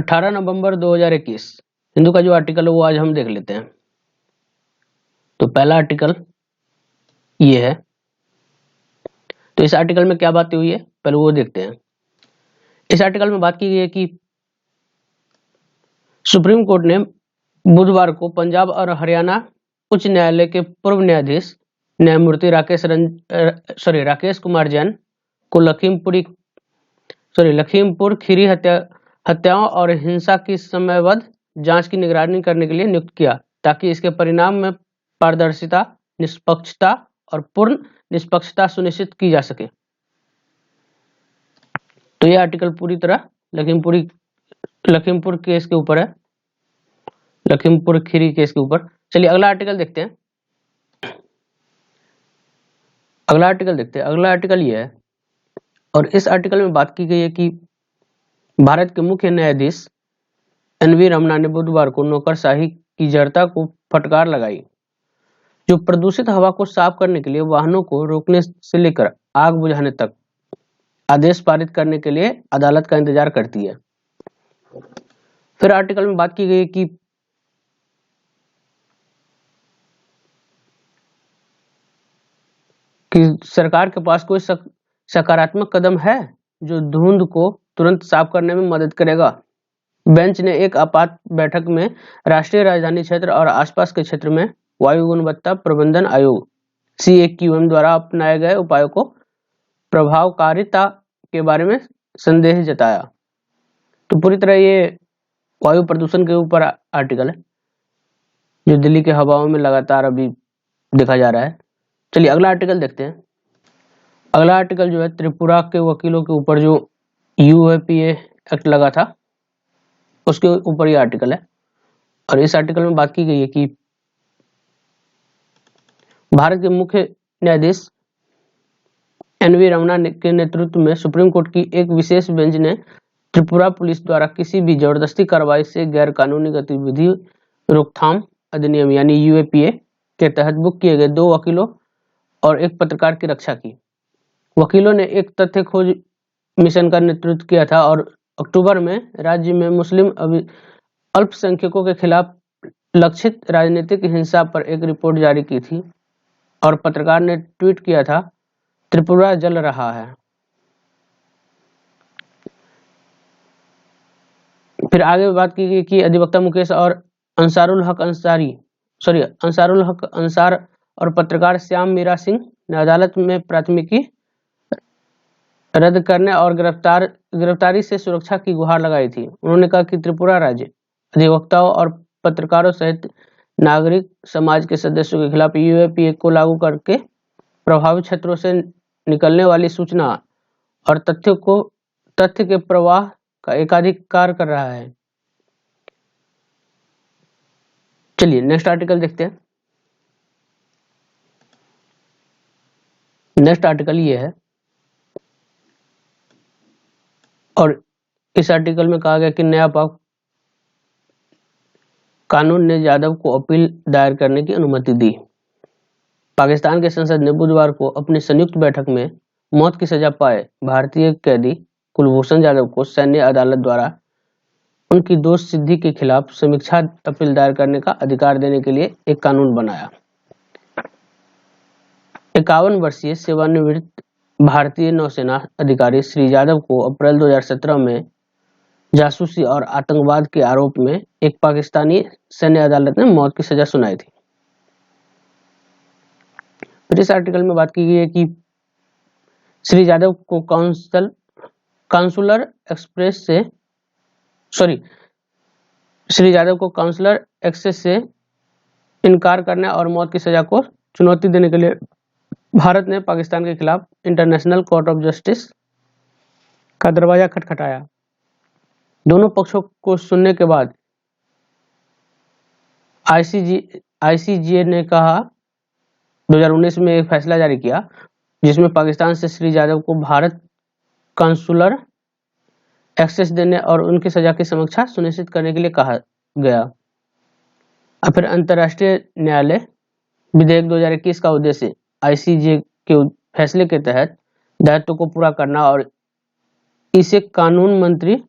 18 नवंबर 2021 हिंदू का जो आर्टिकल है वो आज हम देख लेते हैं। तो पहला आर्टिकल ये है। तो इस आर्टिकल में क्या बातें हुई है पहले वो देखते हैं। इस आर्टिकल में बात की गई है कि सुप्रीम कोर्ट ने बुधवार को पंजाब और हरियाणा उच्च न्यायालय के पूर्व न्यायाधीश न्यायमूर्ति राकेश कुमार जैन को लखीमपुर खीरी हत्याओं और हिंसा की समयबद्ध जांच की निगरानी करने के लिए नियुक्त किया, ताकि इसके परिणाम में पारदर्शिता, निष्पक्षता और पूर्ण निष्पक्षता सुनिश्चित की जा सके। तो यह आर्टिकल पूरी तरह लखीमपुर केस के ऊपर है, लखीमपुर खीरी केस के ऊपर। चलिए अगला आर्टिकल देखते हैं। अगला आर्टिकल ये है और इस आर्टिकल में बात की गई है कि भारत के मुख्य न्यायाधीश एनवी रमना ने बुधवार को नौकरशाही की जड़ता को फटकार लगाई, जो प्रदूषित हवा को साफ करने के लिए वाहनों को रोकने से लेकर आग बुझाने तक आदेश पारित करने के लिए अदालत का इंतजार करती है। फिर आर्टिकल में बात की गई कि सरकार के पास कोई सकारात्मक कदम है जो धुंध को तुरंत साफ करने में मदद करेगा। बेंच ने एक आपात बैठक में राष्ट्रीय राजधानी क्षेत्र और आसपास के क्षेत्र में वायु गुणवत्ता प्रबंधन आयोग CAQM द्वारा अपनाए गए उपायों को प्रभावकारिता के बारे में संदेह जताया। तो पूरी तरह ये वायु प्रदूषण के ऊपर आर्टिकल है, जो दिल्ली के हवाओं में लगातार अभी देखा जा रहा है। चलिए अगला आर्टिकल देखते हैं। अगला आर्टिकल जो है त्रिपुरा के वकीलों के ऊपर जो UAPA एक्ट लगा था उसके ऊपर ये आर्टिकल है। और इस आर्टिकल में बात की गई है कि भारत के मुख्य न्यायाधीश एनवी रमना के नेतृत्व में सुप्रीम कोर्ट की एक विशेष बेंच ने त्रिपुरा पुलिस द्वारा किसी भी जबरदस्ती कार्रवाई से गैर कानूनी गतिविधि रोकथाम अधिनियम यानी UAPA के तहत बुक किए गए 2 वकीलों और एक पत्रकार की रक्षा की। वकीलों ने एक तथ्य खोज मिशन का नेतृत्व किया था और अक्टूबर में राज्य में मुस्लिम अल्पसंख्यकों के खिलाफ लक्षित राजनीतिक हिंसा पर एक रिपोर्ट जारी की थी। और पत्रकार ने ट्वीट किया था, त्रिपुरा जल रहा है। फिर आगे बात की गई कि अधिवक्ता मुकेश और अंसारुल हक अंसार और पत्रकार श्याम मीरा सिंह ने अदालत में प्राथमिकी रद्द करने और गिरफ्तारी से सुरक्षा की गुहार लगाई थी। उन्होंने कहा कि त्रिपुरा राज्य अधिवक्ताओं और पत्रकारों सहित नागरिक समाज के सदस्यों के खिलाफ UAPA को लागू करके प्रभावित क्षेत्रों से निकलने वाली सूचना और तथ्य के प्रवाह का एकाधिकार कर रहा है। चलिए नेक्स्ट आर्टिकल देखते हैं। नेक्स्ट आर्टिकल ये है और इस आर्टिकल में कहा गया कि नया पाक कानून ने यादव को अपील दायर करने की अनुमति दी। पाकिस्तान की संसद ने बुधवार को अपनी संयुक्त बैठक में मौत की सजा पाए भारतीय कैदी कुलभूषण यादव को सैन्य अदालत द्वारा उनकी दोष सिद्धि के खिलाफ समीक्षा अपील दायर करने का अधिकार देने के लिए एक कानून बनाया। 51 वर्षीय सेवानिवृत्त भारतीय नौसेना अधिकारी श्री यादव को अप्रैल 2017 में जासूसी और आतंकवाद के आरोप में एक पाकिस्तानी सैन्य अदालत ने मौत की सजा सुनाई थी। फिर इस आर्टिकल में बात की गई है कि श्री यादव को काउंसलर एक्सेस से इनकार करने और मौत की सजा को चुनौती देने के लिए भारत ने पाकिस्तान के खिलाफ इंटरनेशनल कोर्ट ऑफ जस्टिस का दरवाजा खटखटाया। दोनों पक्षों को सुनने के बाद ICJ ने कहा 2019 में एक फैसला जारी किया जिसमें पाकिस्तान से श्री यादव को भारत काउंसलर एक्सेस देने और उनकी सजा की समीक्षा सुनिश्चित करने के लिए कहा गया। और फिर अंतर्राष्ट्रीय न्यायालय विधेयक 2021 का उद्देश्य ICJ के फैसले के तहत दायित्व को पूरा करना और इसे कानून मंत्री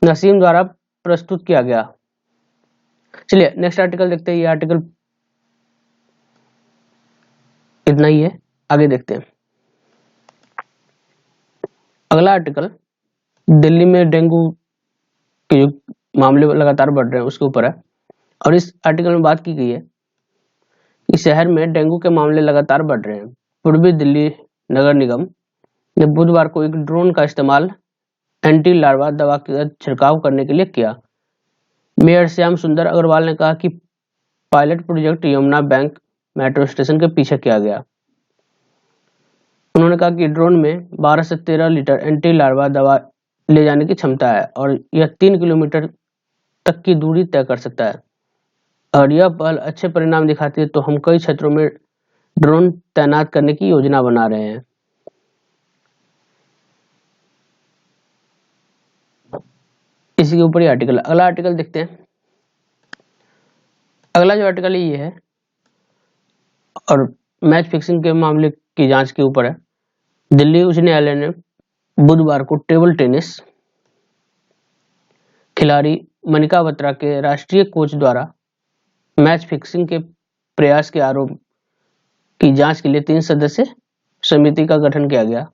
नसीम द्वारा प्रस्तुत किया गया। चलिए नेक्स्ट आर्टिकल देखते हैं। ये आर्टिकल इतना ही है, आगे देखते हैं। अगला आर्टिकल दिल्ली में डेंगू के जो मामले लगातार बढ़ रहे हैं उसके ऊपर है, और इस आर्टिकल में बात की गई है कि शहर में डेंगू के मामले लगातार बढ़ रहे हैं। पूर्वी दिल्ली नगर निगम ने बुधवार को एक ड्रोन का इस्तेमाल एंटी लार्वा दवा का छिड़काव करने के लिए किया। मेयर श्याम सुंदर अग्रवाल ने कहा कि pilot project Yamuna bank metro station के पीछे किया गया। उन्होंने कहा कि ड्रोन में 12 से 13 लीटर एंटी लार्वा दवा ले जाने की क्षमता है और यह 3 किलोमीटर तक की दूरी तय कर सकता है। और यह पहल अच्छे परिणाम दिखाती है, तो हम कई क्षेत्रों में ड्रोन तैनात करने की योजना बना रहे हैं। इसी के ऊपर ही आर्टिकल। अगला आर्टिकल देखते हैं। अगला जो आर्टिकल है ये है, और मैच फिक्सिंग के मामले की जांच के ऊपर है। दिल्ली उच्च न्यायालय ने बुधवार को टेबल टेनिस खिलाड़ी मनिका बत्रा के राष्ट्रीय कोच द्वारा मैच फिक्सिंग के प्रयास के आरोप की जांच के लिए 3 सदस्य समिति का गठन किया गया।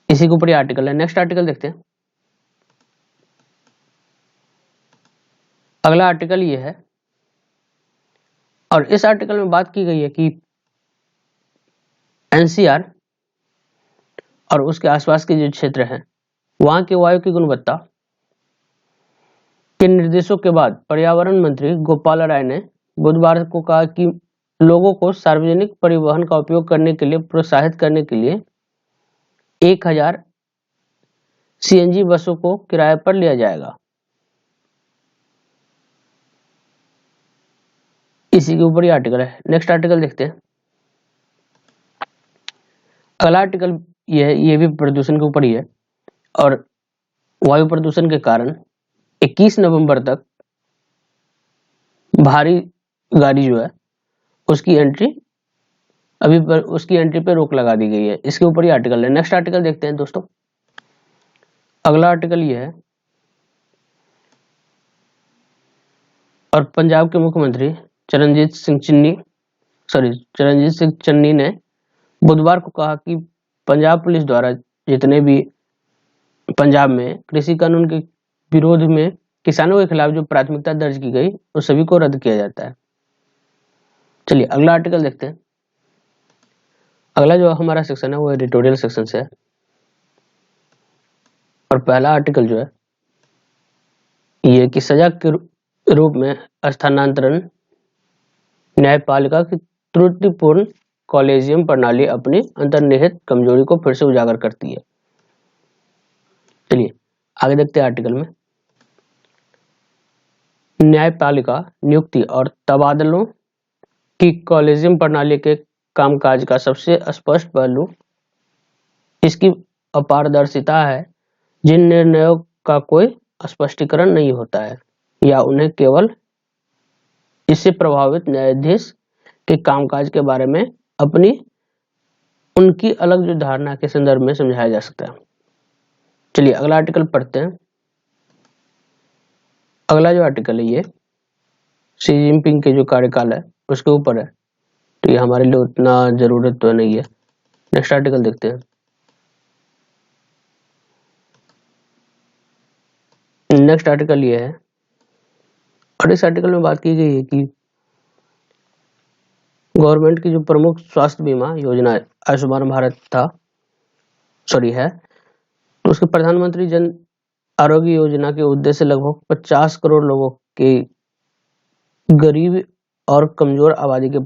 इसी के ऊपर ये आर्टिकल है। नेक्स्ट आर्टिकल देखते हैं। अगला आर्टिकल ये है, और इस आर्टिकल में बात की गई है कि एनसीआर और उसके आसपास के जो क्षेत्र हैं वहां के वायु की गुणवत्ता के निर्देशों के बाद पर्यावरण मंत्री गोपाल राय ने बुधवार को कहा कि लोगों को सार्वजनिक परिवहन का उपयोग करने के लिए प्रोत्साहित करने के लिए 1000 सीएनजी बसों को किराए पर लिया जाएगा। इसी के ऊपर ही आर्टिकल है। नेक्स्ट आर्टिकल देखते हैं। अगला आर्टिकल ये भी प्रदूषण के ऊपर ही है, और वायु प्रदूषण के कारण 21 नवंबर तक भारी गाड़ी जो है उसकी एंट्री पे रोक लगा दी गई है। इसके ऊपर ही आर्टिकल है। नेक्स्ट आर्टिकल देखते हैं दोस्तों। अगला आर्टिकल ये है, और पंजाब के मुख्यमंत्री चरणजीत सिंह चन्नी ने बुधवार को कहा कि पंजाब पुलिस द्वारा जितने भी पंजाब में कृषि कानून के विरोध में किसानों के खिलाफ जो प्राथमिकता दर्ज की गई उस सभी को रद्द किया जाता है। चलिए अगला आर्टिकल देखते हैं। अगला जो हमारा सेक्शन है वो एडिटोरियल सेक्शन से है, और पहला आर्टिकल जो है ये कि सजा के रूप में स्थानांतरण न्यायपालिका की त्रुटिपूर्ण कॉलेजियम प्रणाली अपनी अंतर्निहित कमजोरी को फिर से उजागर करती है। चलिए आगे देखते हैं आर्टिकल में। न्यायपालिका नियुक्ति और तबादलों की कॉलेजियम प्रणाली के कामकाज का सबसे स्पष्ट पहलू इसकी अपारदर्शिता है। जिन निर्णयों का कोई स्पष्टीकरण नहीं होता है या उन्हें केवल इससे प्रभावित न्यायाधीश के कामकाज के बारे में अपनी उनकी अलग जो धारणा के संदर्भ में समझाया जा सकता है। चलिए अगला आर्टिकल पढ़ते हैं। अगला जो आर्टिकल है ये शी जिनपिंग के जो कार्यकाल है उसके ऊपर है, तो ये हमारे लिए उतना जरूरत तो नहीं है। नेक्स्ट आर्टिकल देखते हैं। नेक्स्ट आर्टिकल ये है, और इस आर्टिकल में बात की गई है कि गवर्नमेंट की जो प्रमुख स्वास्थ्य बीमा योजना आयुष्मान भारत है, तो उसके प्रधानमंत्री जन आरोग्य योजना के उद्देश्य लगभग 50 करोड़ लोगों के गरीब और कमजोर आबादी के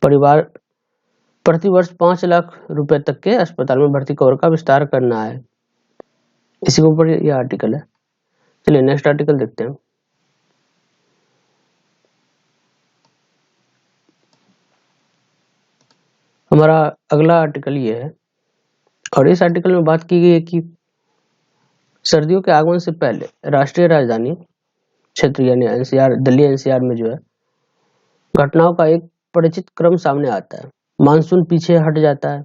परिवार प्रति वर्ष 5 लाख रुपए तक के अस्पताल में भर्ती कवर का विस्तार करना है। इसी के ऊपर यह आर्टिकल है। चलिए नेक्स्ट आर्टिकल देखते हैं। हमारा अगला आर्टिकल ये है, और इस आर्टिकल में बात की गई है कि सर्दियों के आगमन से पहले राष्ट्रीय राजधानी क्षेत्र यानी एनसीआर, दिल्ली एनसीआर में जो है घटनाओं का एक परिचित क्रम सामने आता है। मानसून पीछे हट जाता है,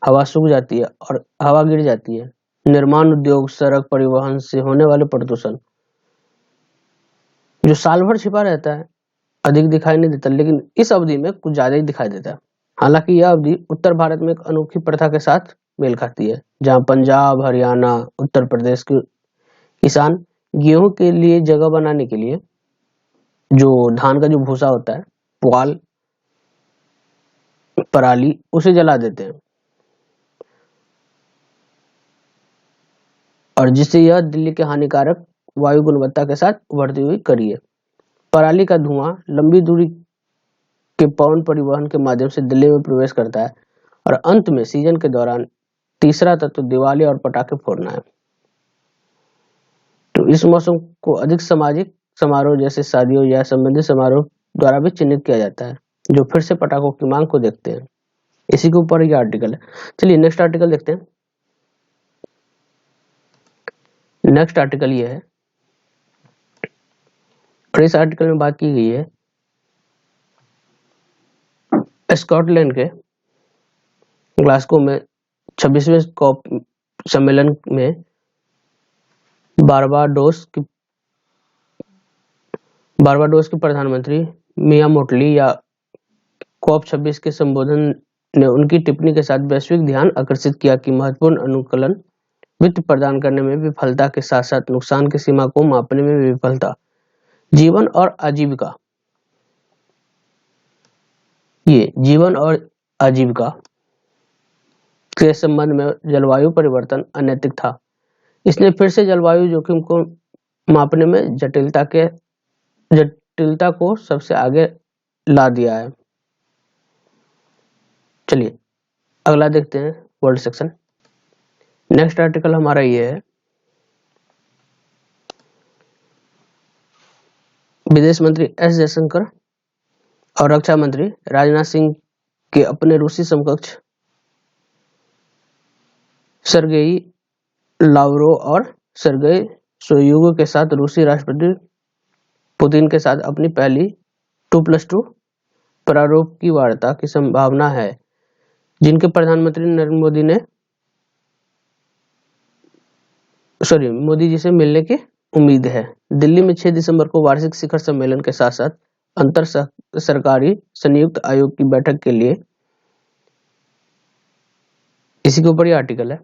हवा सूख जाती है और हवा गिर जाती है, निर्माण उद्योग, सड़क परिवहन से होने वाले प्रदूषण जो साल भर छिपा रहता है, अधिक दिखाई नहीं देता, लेकिन इस अवधि में कुछ ज्यादा ही दिखाई देता है। हालांकि यह अवधि उत्तर भारत में एक अनोखी प्रथा के साथ मेल खाती है, जहां पंजाब, हरियाणा, उत्तर प्रदेश के किसान गेहूं के लिए जगह बनाने के लिए जो धान का जो भूसा होता है, पुआल, पराली, उसे जला देते हैं, और जिससे यह दिल्ली के हानिकारक वायु गुणवत्ता के साथ उभरती हुई कड़ी है। पराली का धुआं लंबी दूरी के पवन परिवहन के माध्यम से दिल्ली में प्रवेश करता है, और अंत में सीजन के दौरान तीसरा तत्व दिवाली और पटाखे फोड़ना है। तो इस मौसम को अधिक सामाजिक समारोह जैसे शादियों या संबंधित समारोह द्वारा भी चिन्हित किया जाता है, जो फिर से पटाखों की मांग को देखते हैं। इसी के ऊपर ये आर्टिकल है। चलिए नेक्स्ट आर्टिकल देखते हैं। नेक्स्ट आर्टिकल ये है, और इस आर्टिकल में बात की गई है स्कॉटलैंड के ग्लासगो में 26वें कॉप सम्मेलन में बारबाडोस की प्रधानमंत्री मिया मोटली या कॉप 26 के संबोधन ने उनकी टिप्पणी के साथ वैश्विक ध्यान आकर्षित किया कि महत्वपूर्ण अनुकूलन वित्त प्रदान करने में विफलता के साथ साथ नुकसान की सीमा को मापने में विफलता, जीवन और आजीविका, ये जीवन और आजीविका के संबंध में जलवायु परिवर्तन अनैतिक था। इसने फिर से जलवायु जोखिम को मापने में जटिलता को सबसे आगे ला दिया है। चलिए अगला देखते हैं, वर्ल्ड सेक्शन। नेक्स्ट आर्टिकल हमारा ये है, विदेश मंत्री एस जयशंकर और रक्षा मंत्री राजनाथ सिंह के अपने रूसी समकक्ष सर्गेई लावरोव और सर्गेई शोइगु के साथ रूसी राष्ट्रपति पुतिन के साथ अपनी पहली 2+2 प्रारूप की वार्ता की संभावना है, जिनके प्रधानमंत्री नरेंद्र मोदी जी से मिलने की उम्मीद है। दिल्ली में 6 दिसंबर को वार्षिक शिखर सम्मेलन के साथ साथ अंतर सरकारी संयुक्त आयोग की बैठक के लिए, इसी के ऊपर ये आर्टिकल है।